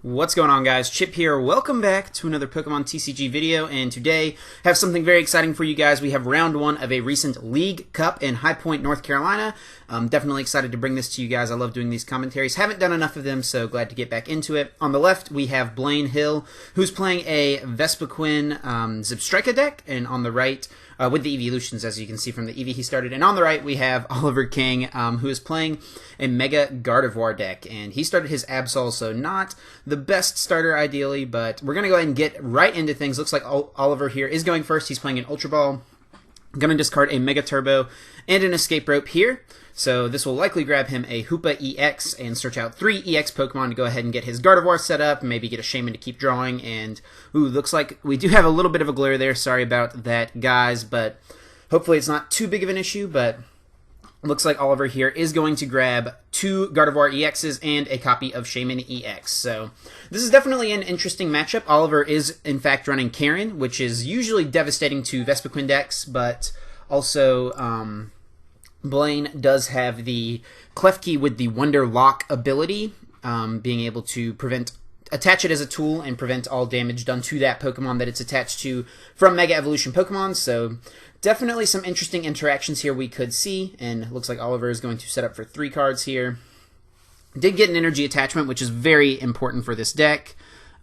What's going on, guys? Chip here. Welcome back to another Pokemon TCG video, and today I have something very exciting for you guys. We have round one of a recent League Cup in High Point, North Carolina. I'm definitely excited to bring this to you guys. I love doing these commentaries. Haven't done enough of them, so glad to get back into it. On the left, we have Blaine Hill, who's playing a Vespiquen Zebstrika deck, and on the right, with the evolutions, as you can see from the Eevee he started. And on the right, we have Oliver King, who is playing a Mega Gardevoir deck. And he started his Absol, so not the best starter, ideally, but we're going to go ahead and get right into things. Looks like Oliver here is going first. He's playing an Ultra Ball. Going to discard a Mega Turbo and an Escape Rope here. So this will likely grab him a Hoopa EX and search out 3 EX Pokemon to go ahead and get his Gardevoir set up, maybe get a Shaman to keep drawing, and ooh, looks like we do have a little bit of a glare there. Sorry about that, guys, but hopefully it's not too big of an issue, but looks like Oliver here is going to grab 2 Gardevoir EXs and a copy of Shaman EX. So this is definitely an interesting matchup. Oliver is, in fact, running Karen, which is usually devastating to Vespiquen decks, but also Blaine does have the Klefki with the Wonder Lock ability, being able to attach it as a tool and prevent all damage done to that Pokemon that it's attached to from Mega Evolution Pokemon. So definitely some interesting interactions here we could see, and looks like Oliver is going to set up for 3 cards here. Did get an energy attachment, which is very important for this deck.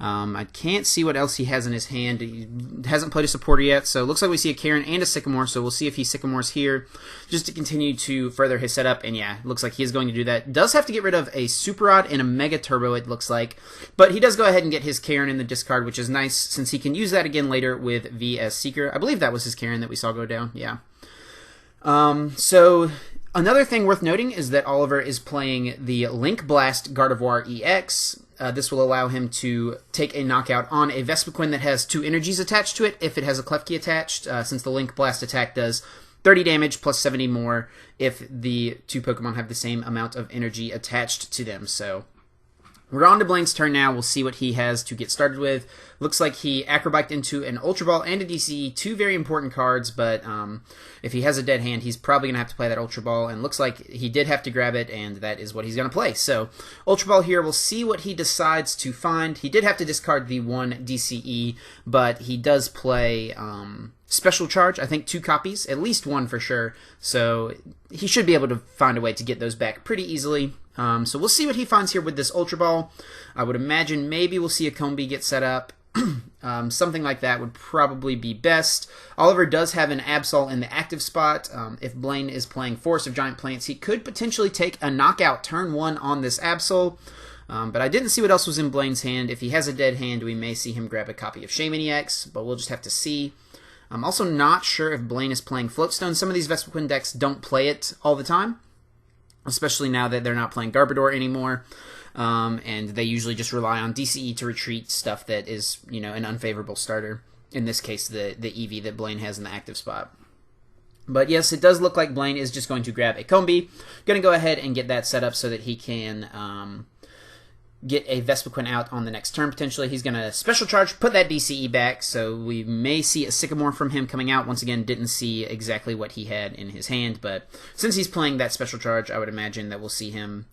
I can't see what else he has in his hand. He hasn't played a supporter yet, so it looks like we see a Karen and a Sycamore, so we'll see if he Sycamores here just to continue to further his setup, and yeah, it looks like he is going to do that. Does have to get rid of a Super Rod and a Mega Turbo, it looks like, but he does go ahead and get his Karen in the discard, which is nice since he can use that again later with VS Seeker. I believe that was his Karen that we saw go down, yeah. So another thing worth noting is that Oliver is playing the Link Blast Gardevoir EX. This will allow him to take a knockout on a Vespiquen that has 2 energies attached to it if it has a Klefki attached, since the Link Blast attack does 30 damage plus 70 more if the 2 Pokemon have the same amount of energy attached to them. So we're on to Blaine's turn now. We'll see what he has to get started with. Looks like he acrobated into an Ultra Ball and a DCE, 2 very important cards, but if he has a dead hand, he's probably going to have to play that Ultra Ball, and looks like he did have to grab it, and that is what he's going to play. So Ultra Ball here, we'll see what he decides to find. He did have to discard the 1 DCE, but he does play Special Charge, I think 2 copies, at least 1 for sure, so he should be able to find a way to get those back pretty easily. So we'll see what he finds here with this Ultra Ball. I would imagine maybe we'll see a Combee get set up. Something like that would probably be best. Oliver does have an Absol in the active spot. If Blaine is playing Forest of Giant Plants, he could potentially take a knockout turn 1 on this Absol. But I didn't see what else was in Blaine's hand. If he has a dead hand, we may see him grab a copy of Shaman EX, but we'll just have to see. I'm also not sure if Blaine is playing Floatstone. Some of these Vespiquen decks don't play it all the time, especially now that they're not playing Garbodor anymore, and they usually just rely on DCE to retreat stuff that is, you know, an unfavorable starter. In this case, the Eevee that Blaine has in the active spot. But yes, it does look like Blaine is just going to grab a Combee. Going to go ahead and get that set up so that he can get a Vespiquen out on the next turn, potentially. He's going to Special Charge, put that DCE back, so we may see a Sycamore from him coming out. Once again, didn't see exactly what he had in his hand, but since he's playing that Special Charge, I would imagine that we'll see him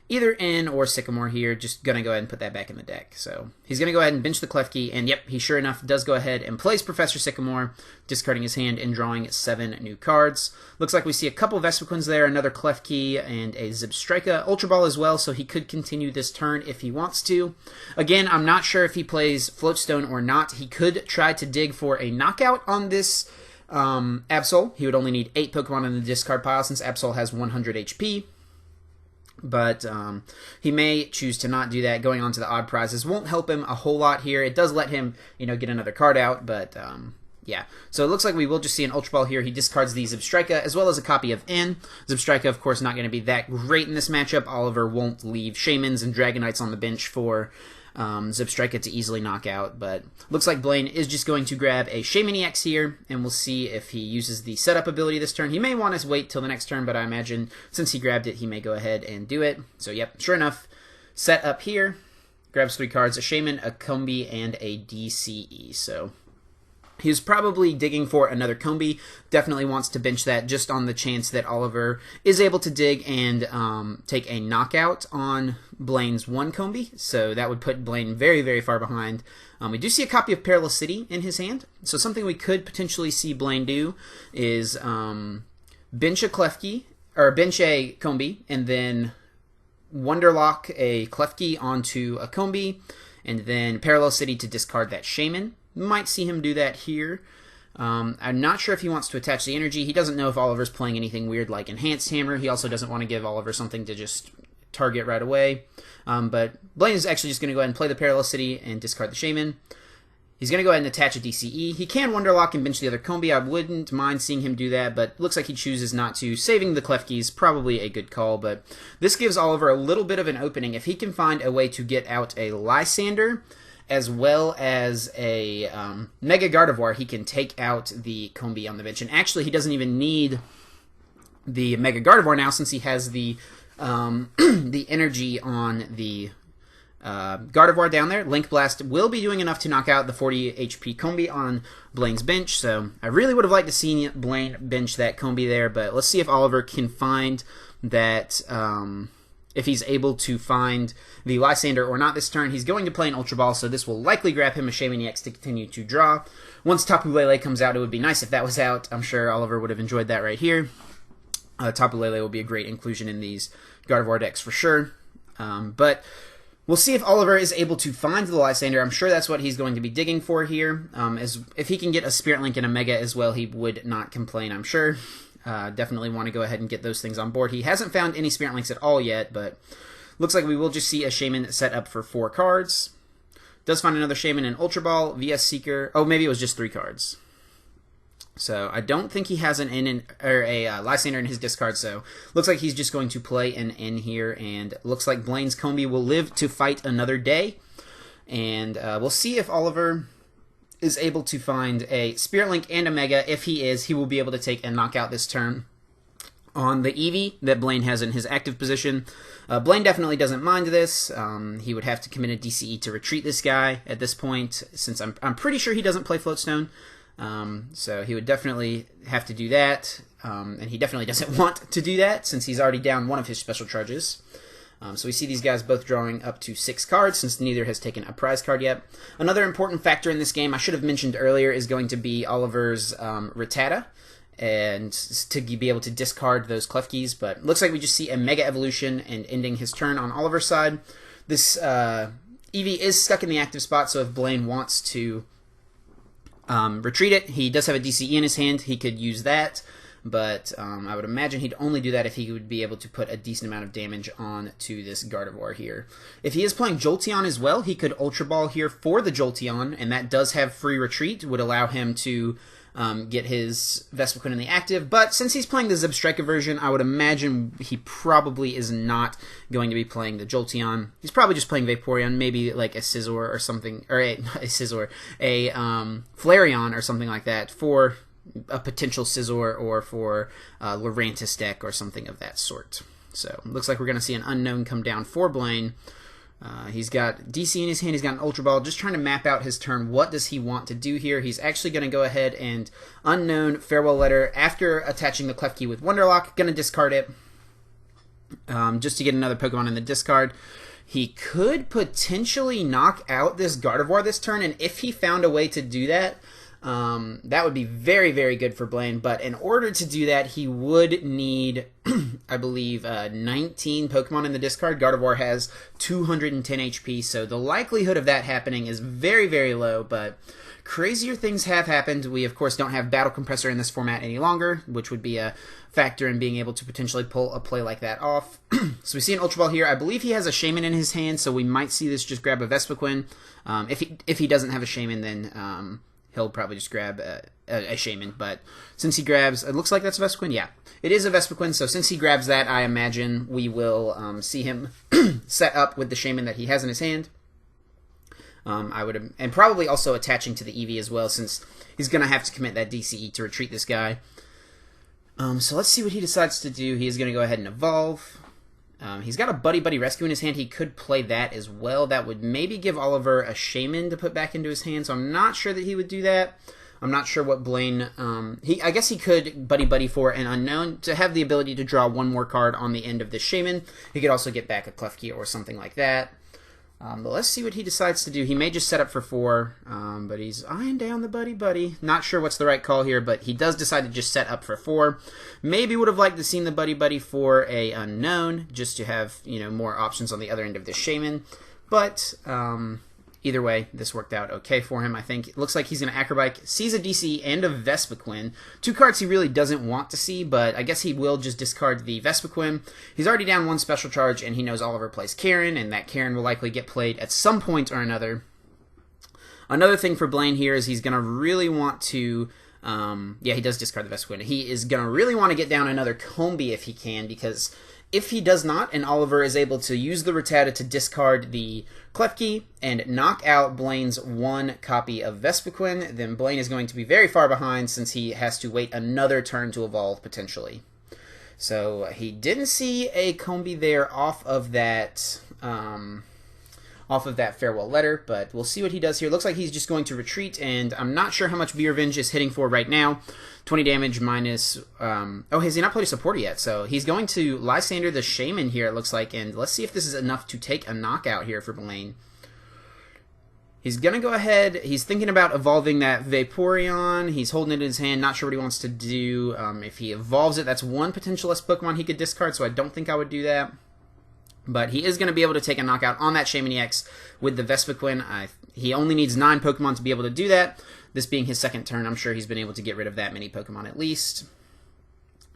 either in or Sycamore here. Just going to go ahead and put that back in the deck. So he's going to go ahead and bench the Klefki, and yep, he sure enough does go ahead and plays Professor Sycamore, discarding his hand and drawing 7 new cards. Looks like we see a couple Vespiquens there, another Klefki, and a Zebstrika Ultra Ball as well, so he could continue this turn if he wants to. Again, I'm not sure if he plays Floatstone or not. He could try to dig for a knockout on this Absol. He would only need 8 Pokemon in the discard pile since Absol has 100 HP. But he may choose to not do that. Going on to the odd prizes won't help him a whole lot here. It does let him, you know, get another card out, but yeah. So it looks like we will just see an Ultra Ball here. He discards the Zebstrika as well as a copy of N. Zebstrika, of course, not going to be that great in this matchup. Oliver won't leave Shamans and Dragonites on the bench for Zebstrika to easily knock out, but looks like Blaine is just going to grab a Shaman EX here, and we'll see if he uses the setup ability this turn. He may want to wait till the next turn, but I imagine since he grabbed it, he may go ahead and do it. So yep, sure enough, set up here, grabs 3 cards, a Shaman, a Combee, and a DCE. So He's probably digging for another Combi. Definitely wants to bench that just on the chance that Oliver is able to dig and take a knockout on Blaine's one Combi. So that would put Blaine very, very far behind. We do see a copy of Perilous City in his hand. So something we could potentially see Blaine do is bench a Klefki, or bench a Combi, and then Wonderlock a Klefki onto a Combi, and then Parallel City to discard that Shaman. Might see him do that here. I'm not sure if he wants to attach the energy. He doesn't know if Oliver's playing anything weird like Enhanced Hammer. He also doesn't want to give Oliver something to just target right away. But Blaine is actually just going to go ahead and play the Parallel City and discard the Shaman. He's going to go ahead and attach a DCE. He can Wonderlock and bench the other Combi. I wouldn't mind seeing him do that, but looks like he chooses not to. Saving the Klefki's probably a good call, but this gives Oliver a little bit of an opening. If he can find a way to get out a Lysander, as well as a Mega Gardevoir, he can take out the Combi on the bench. And actually, he doesn't even need the Mega Gardevoir now, since he has the the energy on the Gardevoir down there. Link Blast will be doing enough to knock out the 40 HP Combi on Blaine's bench, so I really would have liked to see Blaine bench that Combi there, but let's see if Oliver can find that, if he's able to find the Lysander or not this turn. He's going to play an Ultra Ball, so this will likely grab him a Shaman EX to continue to draw. Once Tapu Lele comes out, it would be nice if that was out. I'm sure Oliver would have enjoyed that right here. Tapu Lele will be a great inclusion in these Gardevoir decks for sure, but we'll see if Oliver is able to find the Lysander. I'm sure that's what he's going to be digging for here. As if he can get a Spirit Link and a Mega as well, he would not complain, I'm sure. Definitely want to go ahead and get those things on board. He hasn't found any Spirit Links at all yet, but looks like we will just see a Shaman set up for 4 cards. Does find another Shaman in Ultra Ball, VS Seeker. Oh, maybe it was just 3 cards. So I don't think he has an N or a Lysander in his discard, so looks like he's just going to play an N here, and looks like Blaine's Combi will live to fight another day. And we'll see if Oliver is able to find a Spirit Link and a Mega. If he is, he will be able to take a knockout this turn on the Eevee that Blaine has in his active position. Blaine definitely doesn't mind this. He would have to commit a DCE to retreat this guy at this point, since I'm pretty sure he doesn't play Floatstone. So he would definitely have to do that, and he definitely doesn't want to do that since he's already down one of his special charges. So we see these guys both drawing up to 6 cards, since neither has taken a prize card yet. Another important factor in this game I should have mentioned earlier is going to be Oliver's Rattata, and to be able to discard those Klefkis, but looks like we just see a Mega Evolution and ending his turn on Oliver's side. This Eevee is stuck in the active spot, so if Blaine wants to retreat it, he does have a DCE in his hand. He could use that, but I would imagine he'd only do that if he would be able to put a decent amount of damage on to this Gardevoir here. If he is playing Jolteon as well, he could Ultra Ball here for the Jolteon, and that does have free retreat, would allow him to get his Vespiquen in the active, but since he's playing the Zebstrika version, I would imagine he probably is not going to be playing the Jolteon. He's probably just playing Vaporeon, maybe like a Scizor or something, or a Scizor, a Flareon or something like that for a potential Scizor, or for Lurantis deck or something of that sort. So looks like we're going to see an Unknown come down for Blaine. He's got DC in his hand, he's got an Ultra Ball, just trying to map out his turn. What does he want to do here? He's actually going to go ahead and Unknown Farewell Letter after attaching the Klefki with Wonderlock. Going to discard it just to get another Pokemon in the discard. He could potentially knock out this Gardevoir this turn, and if he found a way to do that, that would be very, very good for Blaine. But in order to do that, he would need, I believe, 19 Pokemon in the discard. Gardevoir has 210 HP, so the likelihood of that happening is very, very low, but crazier things have happened. We, of course, don't have Battle Compressor in this format any longer, which would be a factor in being able to potentially pull a play like that off. So we see an Ultra Ball here. I believe he has a Shaman in his hand, so we might see this just grab a Vespiquen. If he doesn't have a Shaman, then he'll probably just grab a Shaman, but since he grabs, it looks like that's a Vespiquen, yeah. It is a Vespiquen, so since he grabs that, I imagine we will see him set up with the Shaman that he has in his hand. And probably also attaching to the Eevee as well, since he's going to have to commit that DCE to retreat this guy. So let's see what he decides to do. He is going to go ahead and evolve. He's got a Buddy Buddy Rescue in his hand. He could play that as well. That would maybe give Oliver a Shaman to put back into his hand, so I'm not sure that he would do that. I'm not sure what Blaine... I guess he could buddy for an unknown to have the ability to draw one more card on the end of the Shaman. He could also get back a Klefki or something like that. But let's see what he decides to do. He may just set up for 4, but he's eyeing down the buddy. Not sure what's the right call here, but he does decide to just set up for 4. Maybe would have liked to seen the buddy for a unknown, just to have, you know, more options on the other end of the Shaman. But either way, this worked out okay for him, I think. It looks like he's going to Acrobike, sees a DC and a Vespiquen. 2 cards he really doesn't want to see, but I guess he will just discard the Vespiquen. He's already down 1 special charge, and he knows Oliver plays Karen, and that Karen will likely get played at some point or another. Another thing for Blaine here is he's going to really want to... yeah, he does discard the Vespiquen. He is going to really want to get down another Combi if he can, because... if he does not, and Oliver is able to use the Rattata to discard the Klefki and knock out Blaine's 1 copy of Vespiquen, then Blaine is going to be very far behind since he has to wait another turn to evolve, potentially. So he didn't see a Combi there off of that farewell letter, but we'll see what he does here. Looks like he's just going to retreat, and I'm not sure how much Be Revenge is hitting for right now. 20 damage minus... oh, has he not played a supporter yet? So he's going to Lysander the Shaman here, it looks like, and let's see if this is enough to take a knockout here for Blaine. He's going to go ahead. He's thinking about evolving that Vaporeon. He's holding it in his hand, not sure what he wants to do. If he evolves it, that's 1 potential S Pokemon he could discard, so I don't think I would do that. But he is going to be able to take a knockout on that Shaman EX with the Vespiquen. He only needs 9 Pokemon to be able to do that. This being his 2nd turn, I'm sure he's been able to get rid of that many Pokemon at least.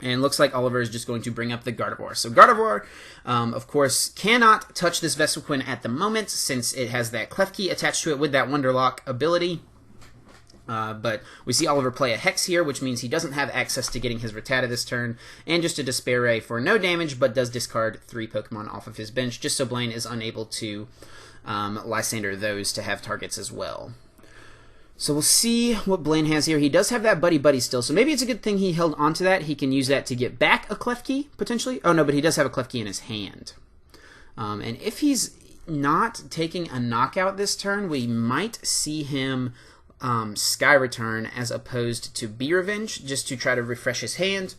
And looks like Oliver is just going to bring up the Gardevoir. So Gardevoir, of course, cannot touch this Vespiquen at the moment since it has that Klefki attached to it with that Wonderlock ability. But we see Oliver play a Hex here, which means he doesn't have access to getting his Rattata this turn, and just a Despair Ray for no damage, but does discard 3 Pokemon off of his bench, just so Blaine is unable to Lysander those to have targets as well. So we'll see what Blaine has here. He does have that buddy still, so maybe it's a good thing he held onto that. He can use that to get back a Klefki, potentially. Oh, no, but he does have a Klefki in his hand. And if he's not taking a knockout this turn, we might see him Sky Return as opposed to Be Revenge, just to try to refresh his hand.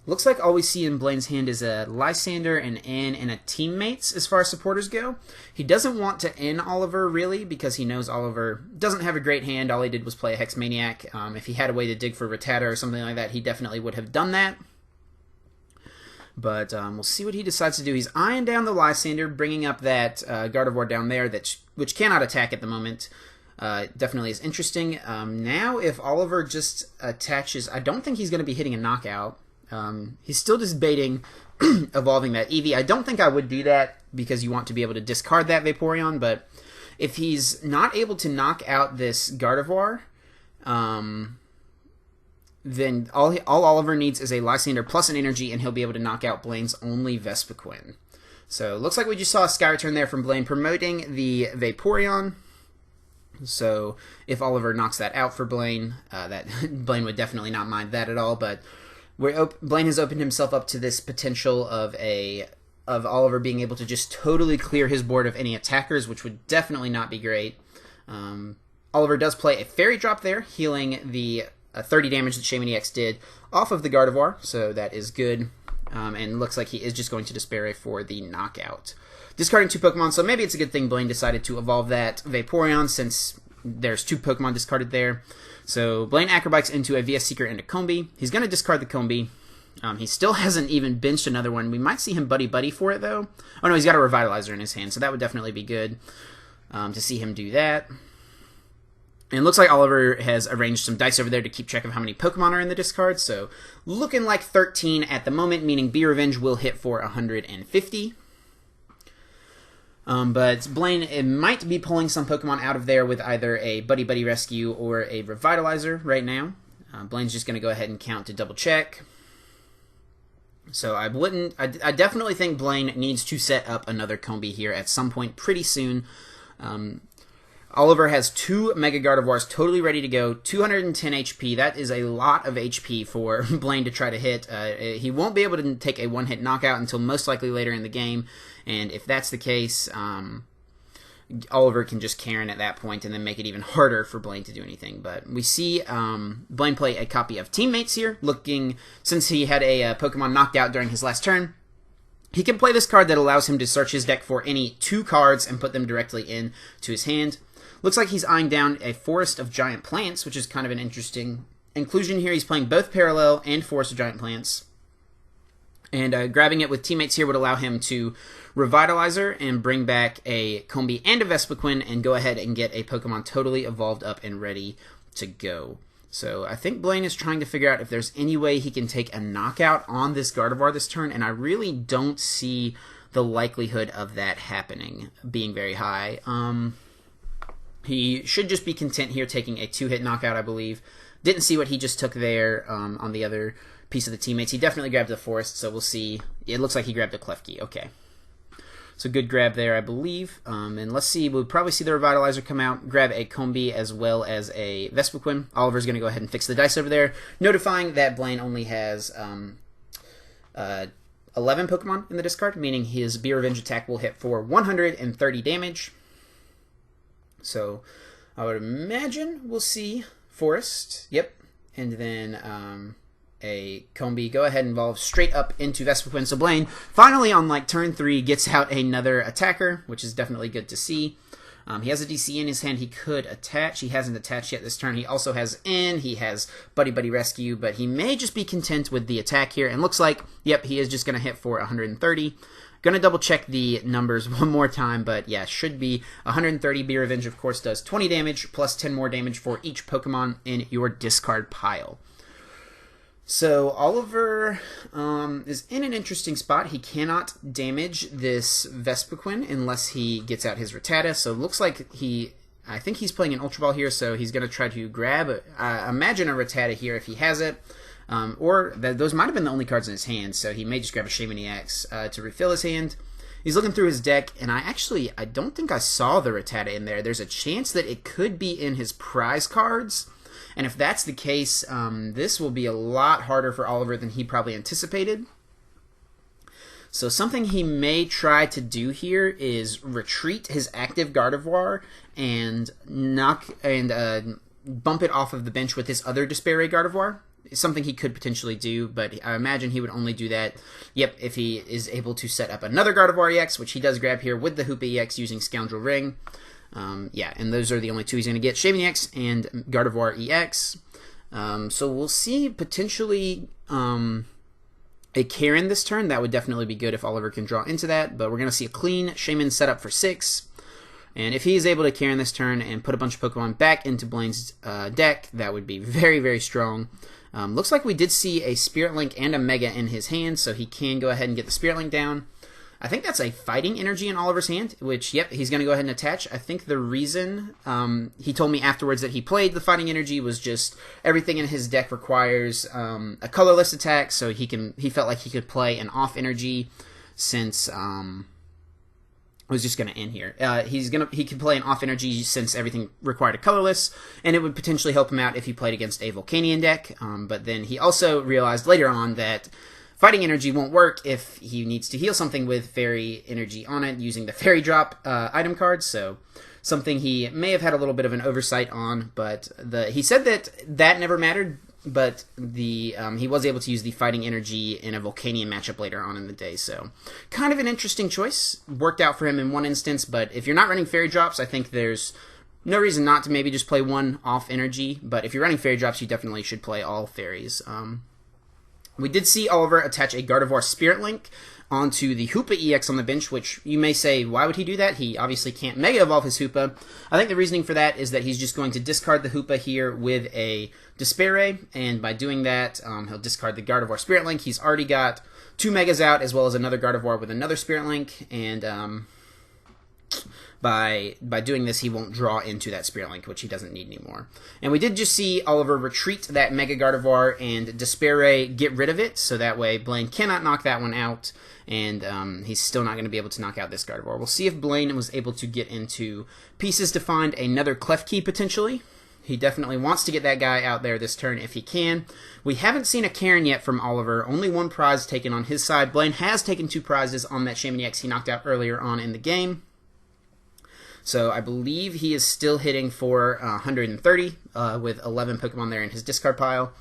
Looks like all we see in Blaine's hand is a Lysander, an N, and a Teammates as far as supporters go. He doesn't want to N Oliver, really, because he knows Oliver doesn't have a great hand. All he did was play a Hex Maniac. If he had a way to dig for Rattata or something like that, he definitely would have done that. But we'll see what he decides to do. He's eyeing down the Lysander, bringing up that Gardevoir down there, which cannot attack at the moment. Definitely is interesting. Now, if Oliver just attaches... I don't think he's going to be hitting a knockout. He's still just baiting evolving that Eevee. I don't think I would do that because you want to be able to discard that Vaporeon, but if he's not able to knock out this Gardevoir, then all Oliver needs is a Lysander plus an energy, and he'll be able to knock out Blaine's only Vespiquen. So, looks like we just saw a Sky Return there from Blaine promoting the Vaporeon. So, if Oliver knocks that out for Blaine, Blaine would definitely not mind that at all, but Blaine has opened himself up to this potential of Oliver being able to just totally clear his board of any attackers, which would definitely not be great. Oliver does play a Fairy Drop there, healing the 30 damage that Shaman EX did off of the Gardevoir, so that is good. And looks like he is just going to Despair Ray for the knockout. Discarding 2 Pokemon, so maybe it's a good thing Blaine decided to evolve that Vaporeon since there's 2 Pokemon discarded there. So Blaine Acrobikes into a VS Seeker and a Combi. He's going to discard the Combi. He still hasn't even benched another one. We might see him buddy for it, though. Oh, no, he's got a Revitalizer in his hand, so that would definitely be good to see him do that. And it looks like Oliver has arranged some dice over there to keep track of how many Pokemon are in the discard, so looking like 13 at the moment, meaning Be Revenge will hit for 150. But Blaine might be pulling some Pokemon out of there with either a Buddy Rescue or a Revitalizer right now. Blaine's just going to go ahead and count to double check. So I definitely think Blaine needs to set up another Combi here at some point pretty soon. Oliver has 2 Mega Gardevoirs totally ready to go, 210 HP. That is a lot of HP for Blaine to try to hit. He won't be able to take a one-hit knockout until most likely later in the game, and if that's the case, Oliver can just Karen at that point and then make it even harder for Blaine to do anything. But we see Blaine play a copy of Teammates here, looking, since he had a Pokemon knocked out during his last turn, he can play this card that allows him to search his deck for any 2 cards and put them directly into his hand. Looks like he's eyeing down a Forest of Giant Plants, which is kind of an interesting inclusion here. He's playing both Parallel and Forest of Giant Plants. And grabbing it with Teammates here would allow him to Revitalizer and bring back a Combee and a Vespiquen and go ahead and get a Pokemon totally evolved up and ready to go. So I think Blaine is trying to figure out if there's any way he can take a knockout on this Gardevoir this turn, and I really don't see the likelihood of that happening being very high. He should just be content here taking a 2-hit knockout, I believe. Didn't see what he just took there on the other piece of the Teammates. He definitely grabbed the Forest, so we'll see. It looks like he grabbed a Klefki. Okay. So good grab there, I believe. And let's see, we'll probably see the Revitalizer come out, grab a Combee as well as a Vespiquen. Oliver's going to go ahead and fix the dice over there, notifying that Blaine only has 11 Pokemon in the discard, meaning his Be Revenge attack will hit for 130 damage. So I would imagine we'll see Forest. Yep. And then a Combee go ahead and evolve straight up into Vespiquen. So Blaine finally on like turn 3 gets out another attacker, which is definitely good to see. He has a DC in his hand he could attach. He hasn't attached yet this turn. He also has N. He has Buddy Buddy Rescue, but he may just be content with the attack here. And looks like, yep, he is just going to hit for 130. Going to double check the numbers one more time, but yeah, should be 130. Be Revenge, of course, does 20 damage plus 10 more damage for each Pokemon in your discard pile. So Oliver is in an interesting spot. He cannot damage this Vespiquen unless he gets out his Rattata. So it looks like I think he's playing an Ultra Ball here, so he's going to try to grab, imagine a Rattata here if he has it. Those might have been the only cards in his hand, so he may just grab a Shaymin EX to refill his hand. He's looking through his deck, and I don't think I saw the Rattata in there. There's a chance that it could be in his prize cards. And if that's the case, this will be a lot harder for Oliver than he probably anticipated. So something he may try to do here is retreat his active Gardevoir and bump it off of the bench with his other Despair Ray Gardevoir. It's something he could potentially do, but I imagine he would only do that, if he is able to set up another Gardevoir EX, which he does grab here with the Hoopa EX using Scoundrel Ring. And those are the only 2 he's going to get, Shaymin EX and Gardevoir EX. So we'll see potentially a Karen this turn. That would definitely be good if Oliver can draw into that, but we're going to see a clean Shaymin set up for 6. And if he is able to Karen this turn and put a bunch of Pokemon back into Blaine's deck, that would be very, very strong. Looks like we did see a Spirit Link and a Mega in his hand, so he can go ahead and get the Spirit Link down. I think that's a Fighting Energy in Oliver's hand, which, he's going to go ahead and attach. I think the reason he told me afterwards that he played the Fighting Energy was just everything in his deck requires a colorless attack, so he felt like he could play an Off Energy since I was just going to end here. He can play an Off Energy since everything required a colorless, and it would potentially help him out if he played against a Volcanion deck. But then he also realized later on that Fighting Energy won't work if he needs to heal something with Fairy Energy on it using the Fairy Drop item card. So something he may have had a little bit of an oversight on, but he said that never mattered. But he was able to use the Fighting Energy in a Volcanion matchup later on in the day. So kind of an interesting choice. Worked out for him in one instance, but if you're not running Fairy Drops, I think there's no reason not to maybe just play one Off Energy. But if you're running Fairy Drops, you definitely should play all Fairies. We did see Oliver attach a Gardevoir Spirit Link onto the Hoopa EX on the bench, which you may say, why would he do that? He obviously can't Mega Evolve his Hoopa. I think the reasoning for that is that he's just going to discard the Hoopa here with a Despair Ray, and by doing that, he'll discard the Gardevoir Spirit Link. He's already got 2 Megas out, as well as another Gardevoir with another Spirit Link, and by doing this, he won't draw into that Spirit Link, which he doesn't need anymore. And we did just see Oliver retreat that Mega Gardevoir and Despair Ray, get rid of it, so that way Blaine cannot knock that one out, and he's still not going to be able to knock out this Gardevoir. We'll see if Blaine was able to get into pieces to find another Klefki, potentially. He definitely wants to get that guy out there this turn if he can. We haven't seen a Karen yet from Oliver. Only 1 prize taken on his side. Blaine has taken 2 prizes on that Shaymin EX he knocked out earlier on in the game. So I believe he is still hitting for 130 with 11 Pokemon there in his discard pile.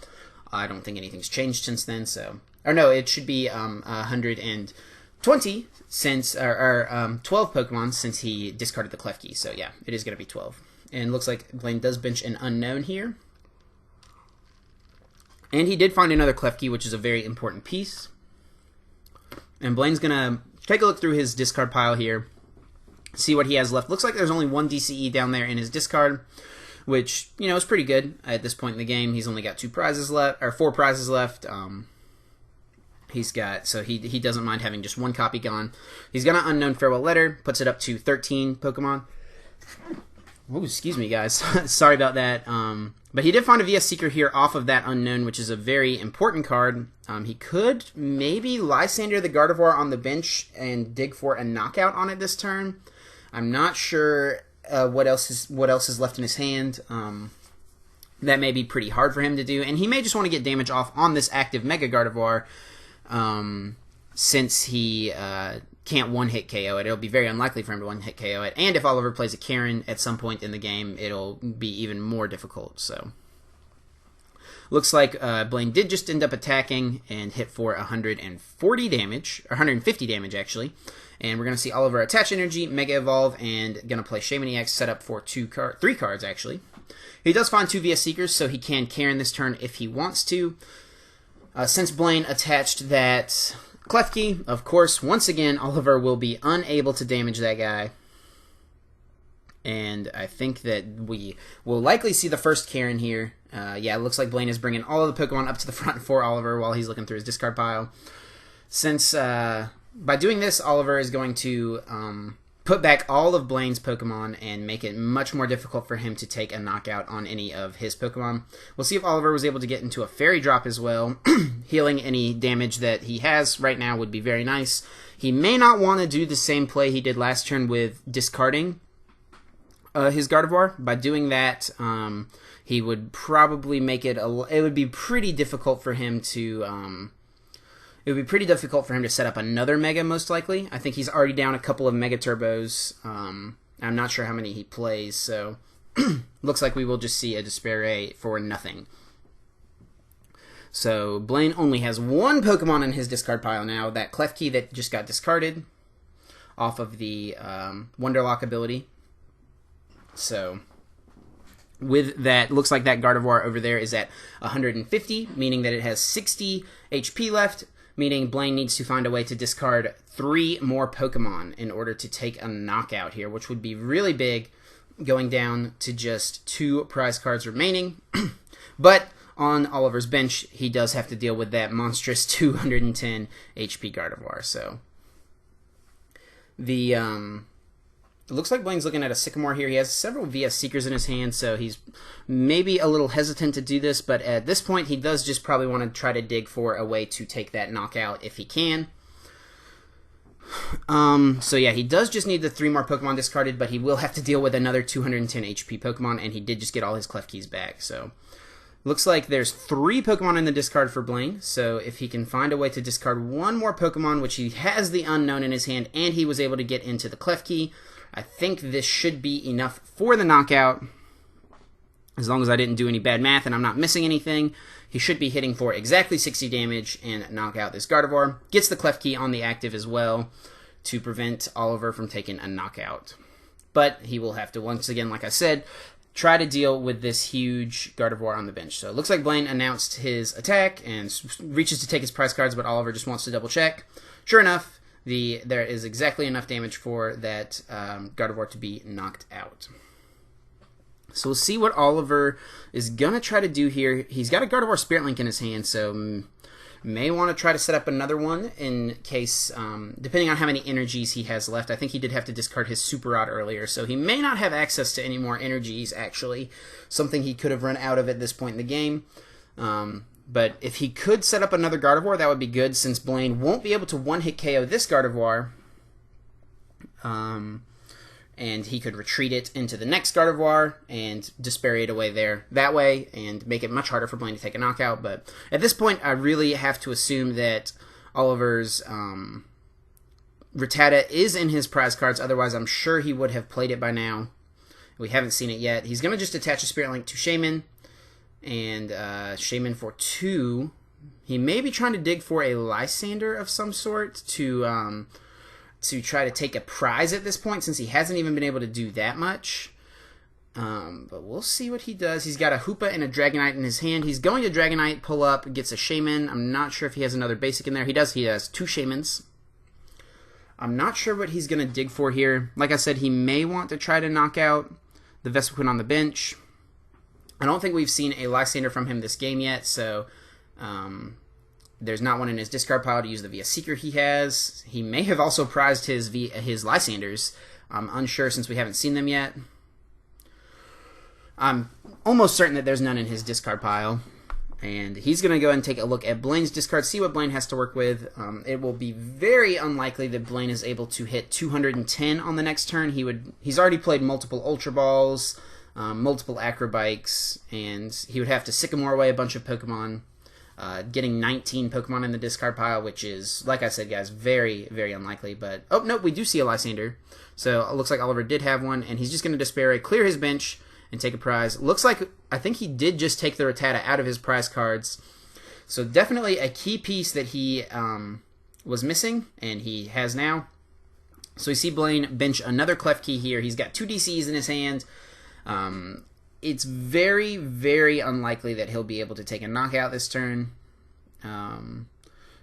I don't think anything's changed since then. So, or no, it should be 120 since, or 12 Pokemon since he discarded the Klefki. So yeah, it is going to be 12. And looks like Blaine does bench an unknown here. And he did find another Klefki, which is a very important piece. And Blaine's going to take a look through his discard pile here, see what he has left. Looks like there's only one DCE down there in his discard, which, you know, is pretty good at this point in the game. He's only got 2 prizes left, or 4 prizes left. He's got, so he doesn't mind having just 1 copy gone. He's got an Unknown Farewell Letter, puts it up to 13 Pokemon. Oh, excuse me, guys. Sorry about that. But he did find a VS Seeker here off of that Unknown, which is a very important card. He could maybe Lysander the Gardevoir on the bench and dig for a knockout on it this turn. I'm not sure what else is left in his hand. That may be pretty hard for him to do, and he may just want to get damage off on this active Mega Gardevoir, since he can't one-hit KO it. It'll be very unlikely for him to one-hit KO it, and if Oliver plays a Karen at some point in the game, it'll be even more difficult. So, looks like Blaine did just end up attacking and hit for 140 damage, or 150 damage actually. And we're going to see Oliver attach energy, Mega Evolve, and going to play Shaymin EX set up for 3 cards actually. He does find 2 VS Seekers, so he can Karen this turn if he wants to. Since Blaine attached that Klefki, of course, once again, Oliver will be unable to damage that guy. And I think that we will likely see the first Karen here. Yeah, it looks like Blaine is bringing all of the Pokemon up to the front for Oliver while he's looking through his discard pile. Since, by doing this, Oliver is going to put back all of Blaine's Pokemon and make it much more difficult for him to take a knockout on any of his Pokemon. We'll see if Oliver was able to get into a Fairy Drop as well. Healing any damage that he has right now would be very nice. He may not want to do the same play he did last turn with discarding his Gardevoir. By doing that, he would probably make it it would be pretty difficult for him to it would be pretty difficult for him to set up another Mega, most likely. I think he's already down a couple of Mega Turbos. I'm not sure how many he plays, so looks like we will just see a Despair for nothing. So Blaine only has 1 Pokemon in his discard pile now, that Klefki that just got discarded off of the Wonderlock ability. So with that, looks like that Gardevoir over there is at 150, meaning that it has 60 HP left, meaning Blaine needs to find a way to discard 3 more Pokemon in order to take a knockout here, which would be really big, going down to just 2 prize cards remaining. But on Oliver's bench, he does have to deal with that monstrous 210 HP Gardevoir. So the it looks like Blaine's looking at a Sycamore here. He has several VS Seekers in his hand, so he's maybe a little hesitant to do this, but at this point he does just probably want to try to dig for a way to take that knockout if he can. So yeah, he does just need the 3 more Pokemon discarded, but he will have to deal with another 210 HP Pokemon, and he did just get all his Klefkis back, so looks like there's 3 Pokemon in the discard for Blaine, so if he can find a way to discard 1 more Pokemon, which he has the Unknown in his hand, and he was able to get into the Klefki, I think this should be enough for the knockout. As long as I didn't do any bad math and I'm not missing anything, he should be hitting for exactly 60 damage and knock out this Gardevoir. Gets the Klefki on the active as well to prevent Oliver from taking a knockout. But he will have to, once again, like I said, try to deal with this huge Gardevoir on the bench. So it looks like Blaine announced his attack and reaches to take his prize cards, but Oliver just wants to double check. Sure enough, there is exactly enough damage for that Gardevoir to be knocked out. So we'll see what Oliver is going to try to do here. He's got a Gardevoir Spirit Link in his hand, so may want to try to set up another one in case, depending on how many energies he has left. I think he did have to discard his Super Rod earlier, so he may not have access to any more energies, actually. Something he could have run out of at this point in the game. But if he could set up another Gardevoir, that would be good, since Blaine won't be able to one-hit KO this Gardevoir. And he could retreat it into the next Gardevoir and Despair it away there that way and make it much harder for Blaine to take a knockout. But at this point, I really have to assume that Oliver's Rattata is in his prize cards, otherwise I'm sure he would have played it by now. We haven't seen it yet. He's going to just attach a Spirit Link to Shaman, and Shaman for 2. He may be trying to dig for a Lysander of some sort to try to take a prize at this point, since he hasn't even been able to do that much. But we'll see what he does. He's got a Hoopa and a Dragonite in his hand. He's going to Dragonite, pull up, gets a Shaman. I'm not sure if he has another basic in there. He does. He has 2 Shamans. I'm not sure what he's going to dig for here. Like I said, he may want to try to knock out the Vespiquen on the bench. I don't think we've seen a Lysander from him this game yet, so there's not one in his discard pile to use the Via Seeker he has. He may have also prized his Lysanders. I'm unsure since we haven't seen them yet. I'm almost certain that there's none in his discard pile. And he's going to go ahead and take a look at Blaine's discard, see what Blaine has to work with. It will be very unlikely that Blaine is able to hit 210 on the next turn. He's already played multiple Ultra Balls, multiple Acrobikes, and he would have to Sycamore away a bunch of Pokemon, getting 19 Pokemon in the discard pile, which is, like I said, guys, very, very unlikely. But, oh, no, we do see a Lysander. So it looks like Oliver did have one, and he's just going to Despair, clear his bench, and take a prize. Looks like, I think he did just take the Rattata out of his prize cards. So definitely a key piece that he was missing, and he has now. So we see Blaine bench another Klefki here. He's got 2 DCs in his hand. It's very, very unlikely that he'll be able to take a knockout this turn.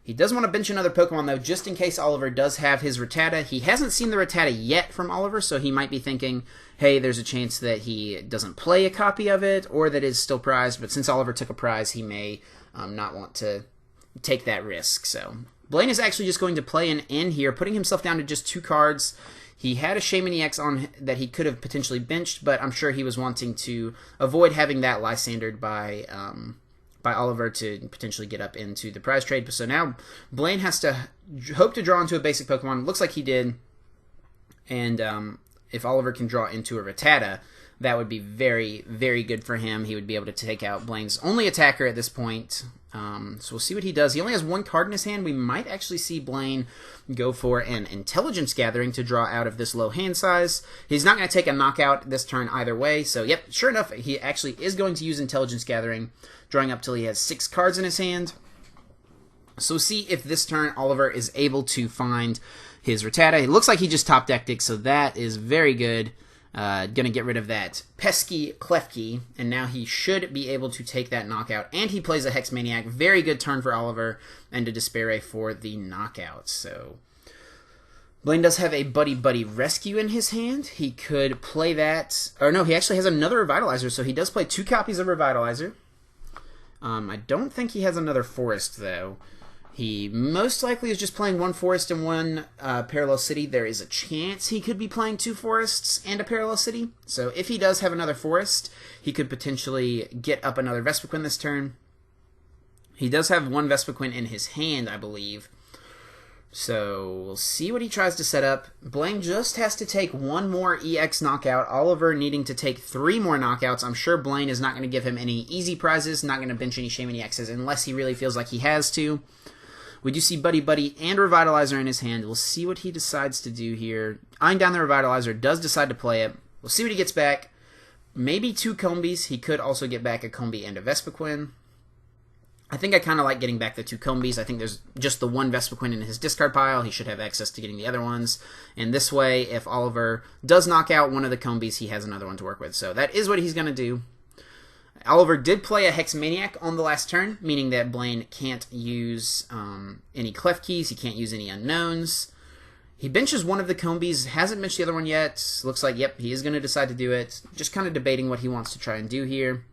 He does want to bench another Pokemon, though, just in case Oliver does have his Rattata. He hasn't seen the Rattata yet from Oliver, so he might be thinking, hey, there's a chance that he doesn't play a copy of it, or that it's still prized. But since Oliver took a prize, he may not want to take that risk. So Blaine is actually just going to play an N here, putting himself down to just 2 cards. He had a Shaman EX on that he could have potentially benched, but I'm sure he was wanting to avoid having that Lysandered by Oliver to potentially get up into the prize trade. So now Blaine has to hope to draw into a basic Pokemon. Looks like he did. And if Oliver can draw into a Rattata, that would be very, very good for him. He would be able to take out Blaine's only attacker at this point. So we'll see what he does. He only has 1 card in his hand. We might actually see Blaine go for an Intelligence Gathering to draw out of this low hand size. He's not going to take a knockout this turn either way. So, yep, sure enough, he actually is going to use Intelligence Gathering, drawing up till he has 6 cards in his hand. So we'll see if this turn Oliver is able to find his Rattata. It looks like he just top decked it, so that is very good. Gonna get rid of that pesky Klefki, and now he should be able to take that knockout. And he plays a Hex Maniac. Very good turn for Oliver, and a Despair for the knockout. So Blaine does have a Buddy Buddy Rescue in his hand. He could play that, or no, he actually has another Revitalizer, so he does play 2 copies of Revitalizer. I don't think he has another Forest, though. He most likely is just playing 1 Forest and 1 Parallel City. There is a chance he could be playing 2 Forests and a Parallel City. So if he does have another Forest, he could potentially get up another Vespiquen this turn. He does have 1 Vespiquen in his hand, I believe. So we'll see what he tries to set up. Blaine just has to take 1 more EX knockout. Oliver needing to take 3 more knockouts. I'm sure Blaine is not going to give him any easy prizes, not going to bench any Shaman EXs unless he really feels like he has to. We do see Buddy Buddy and Revitalizer in his hand. We'll see what he decides to do here. Eyeing down the Revitalizer, does decide to play it. We'll see what he gets back. Maybe 2 Combies. He could also get back a Combi and a Vespiquen. I think I kind of like getting back the 2 Combies. I think there's just the 1 Vespiquen in his discard pile. He should have access to getting the other ones. And this way, if Oliver does knock out one of the Combies, he has another one to work with. So that is what he's going to do. Oliver did play a Hex Maniac on the last turn, meaning that Blaine can't use any Klefkis. He can't use any Unknowns. He benches one of the Combies, hasn't benched the other one yet. Looks like, yep, he is going to decide to do it. Just kind of debating what he wants to try and do here.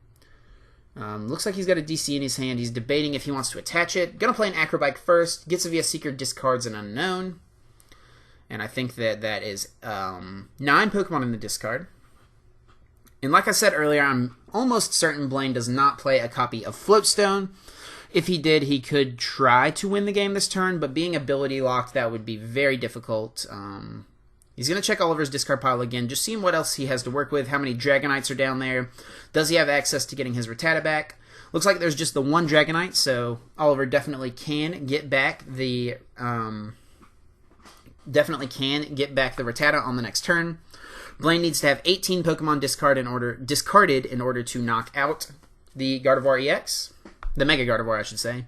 Looks like he's got a DC in his hand. He's debating if he wants to attach it. Going to play an Acrobike first. Gets a Via Seeker, discards an Unknown. And I think that that is 9 Pokemon in the discard. And like I said earlier, I'm almost certain Blaine does not play a copy of Floatstone. If he did, he could try to win the game this turn, but being ability locked, that would be very difficult. He's going to check Oliver's discard pile again, just seeing what else he has to work with, how many Dragonites are down there. Does he have access to getting his Rattata back? Looks like there's just the 1 Dragonite, so Oliver definitely can get back the Definitely can get back the Rattata on the next turn. Blaine needs to have 18 Pokemon discarded in order to knock out the Gardevoir EX. The Mega Gardevoir, I should say.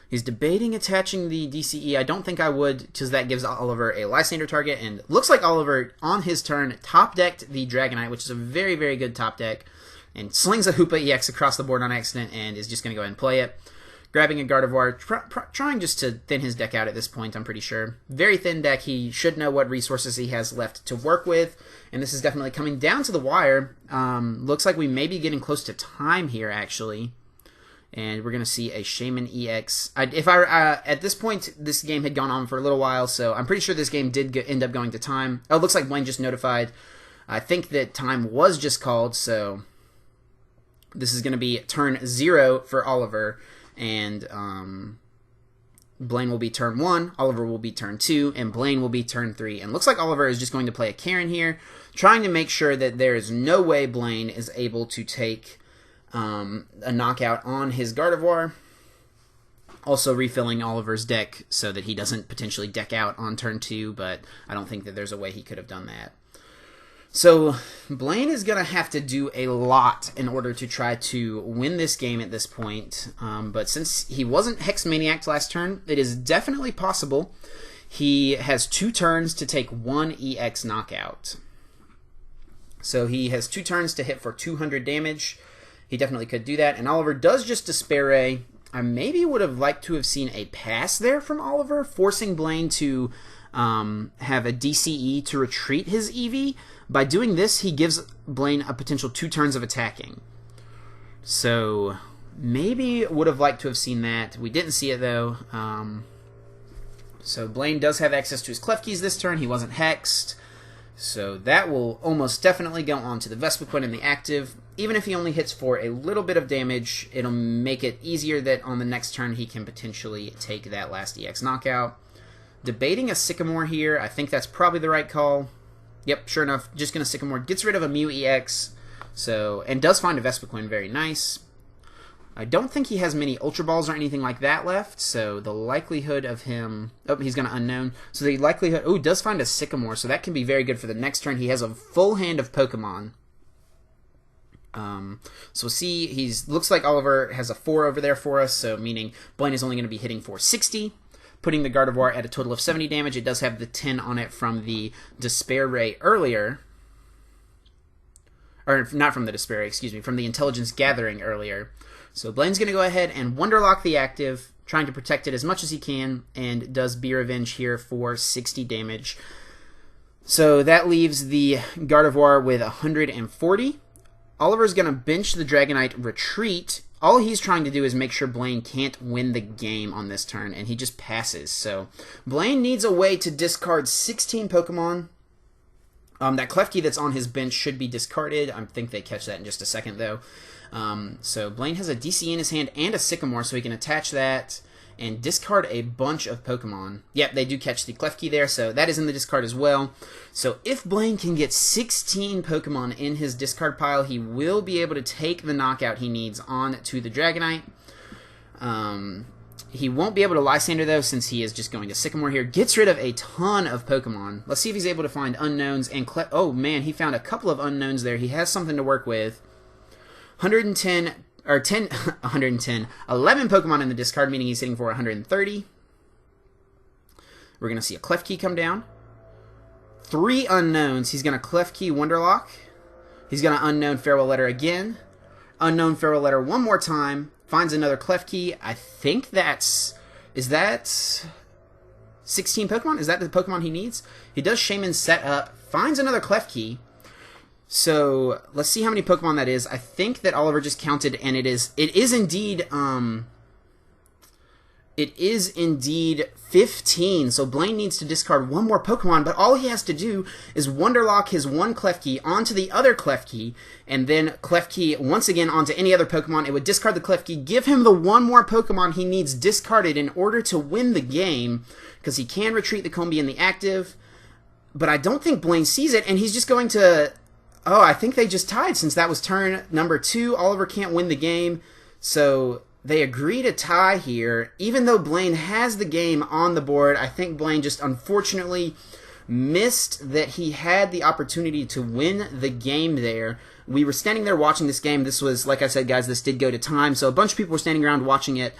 He's debating attaching the DCE. I don't think I would, because that gives Oliver a Lysander target. And looks like Oliver, on his turn, top-decked the Dragonite, which is a very, very good top deck. And slings a Hoopa EX across the board on accident and is just going to go ahead and play it. Grabbing a Gardevoir, trying just to thin his deck out at this point, I'm pretty sure. Very thin deck. He should know what resources he has left to work with. And this is definitely coming down to the wire. Looks like we may be getting close to time here, actually. And we're going to see a Shaman EX. At this point, this game had gone on for a little while, so I'm pretty sure this game did end up going to time. Oh, it looks like Blaine just notified. I think that time was just called, so this is going to be turn 0 for Oliver. And Blaine will be turn 1, Oliver will be turn 2, and Blaine will be turn 3. And looks like Oliver is just going to play a Karen here, trying to make sure that there is no way Blaine is able to take a knockout on his Gardevoir. Also refilling Oliver's deck so that he doesn't potentially deck out on turn 2, but I don't think that there's a way he could have done that. So Blaine is going to have to do a lot in order to try to win this game at this point. But since he wasn't Hex Maniac last turn, it is definitely possible. He has 2 turns to take 1 EX knockout. So he has 2 turns to hit for 200 damage. He definitely could do that. And Oliver does just Despair Ray. I maybe would have liked to have seen a pass there from Oliver, forcing Blaine to have a DCE to retreat his Eevee. By doing this, he gives Blaine a potential 2 turns of attacking. So maybe would have liked to have seen that. We didn't see it, though. So Blaine does have access to his Klefkis this turn. He wasn't hexed. So that will almost definitely go on to the Vespiquen in the active. Even if he only hits for a little bit of damage, it'll make it easier that on the next turn he can potentially take that last EX knockout. Debating a Sycamore here. I think that's probably the right call. Yep, sure enough, just going to Sycamore. Gets rid of a Mew EX, and does find a Vespiquen, very nice. I don't think he has many Ultra Balls or anything like that left, so the likelihood of him... Oh, he's going to Unknown. So the likelihood... Oh, does find a Sycamore, so that can be very good for the next turn. He has a full hand of Pokemon. So see, looks like Oliver has a 4 over there for us, so meaning Blaine is only going to be hitting for 60. Putting the Gardevoir at a total of 70 damage. It does have the 10 on it from the Despair Ray earlier. Or not from the Despair Ray, excuse me, from the Intelligence Gathering earlier. So Blaine's going to go ahead and Wonderlock the active, trying to protect it as much as he can, and does Be Revenge here for 60 damage. So that leaves the Gardevoir with 140. Oliver's going to bench the Dragonite Retreat. All he's trying to do is make sure Blaine can't win the game on this turn, and he just passes. So Blaine needs a way to discard 16 Pokemon. That Klefki that's on his bench should be discarded. I think they catch that in just a second, though. So Blaine has a DC in his hand and a Sycamore, so he can attach that and discard a bunch of Pokemon. Yep, they do catch the Klefki there, so that is in the discard as well. So if Blaine can get 16 Pokemon in his discard pile, he will be able to take the knockout he needs on to the Dragonite. He won't be able to Lysander, though, since he is just going to Sycamore here. Gets rid of a ton of Pokemon. Let's see if he's able to find Unknowns and Oh, man, he found a couple of Unknowns there. He has something to work with. 110... Or 110, 11 Pokemon in the discard, meaning he's hitting for 130. We're going to see a Klefki come down. 3 Unknowns. He's going to Klefki Wonderlock. He's going to Unknown Farewell Letter again. Unknown Farewell Letter one more time. Finds another Klefki. I think that's... Is that 16 Pokemon? Is that the Pokemon he needs? He does Shaman set up. Finds another Klefki. So let's see how many Pokemon that is. I think that Oliver just counted, and it is indeed 15. So Blaine needs to discard one more Pokemon, but all he has to do is Wonderlock his one Klefki onto the other Klefki, and then Klefki once again onto any other Pokemon. It would discard the Klefki, give him the one more Pokemon he needs discarded in order to win the game, because he can retreat the Combee in the active. But I don't think Blaine sees it, and he's just going to... Oh, I think they just tied since that was turn number 2. Oliver can't win the game. So they agree to tie here, even though Blaine has the game on the board. I think Blaine just unfortunately missed that he had the opportunity to win the game there. We were standing there watching this game. This was, like I said, guys, this did go to time, so a bunch of people were standing around watching it.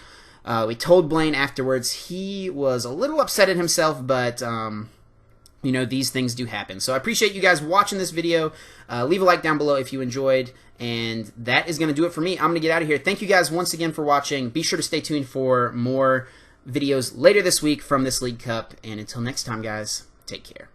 We told Blaine afterwards. He was a little upset at himself, but you know, these things do happen. So I appreciate you guys watching this video. Leave a like down below if you enjoyed. And that is going to do it for me. I'm going to get out of here. Thank you guys once again for watching. Be sure to stay tuned for more videos later this week from this League Cup. And until next time, guys, take care.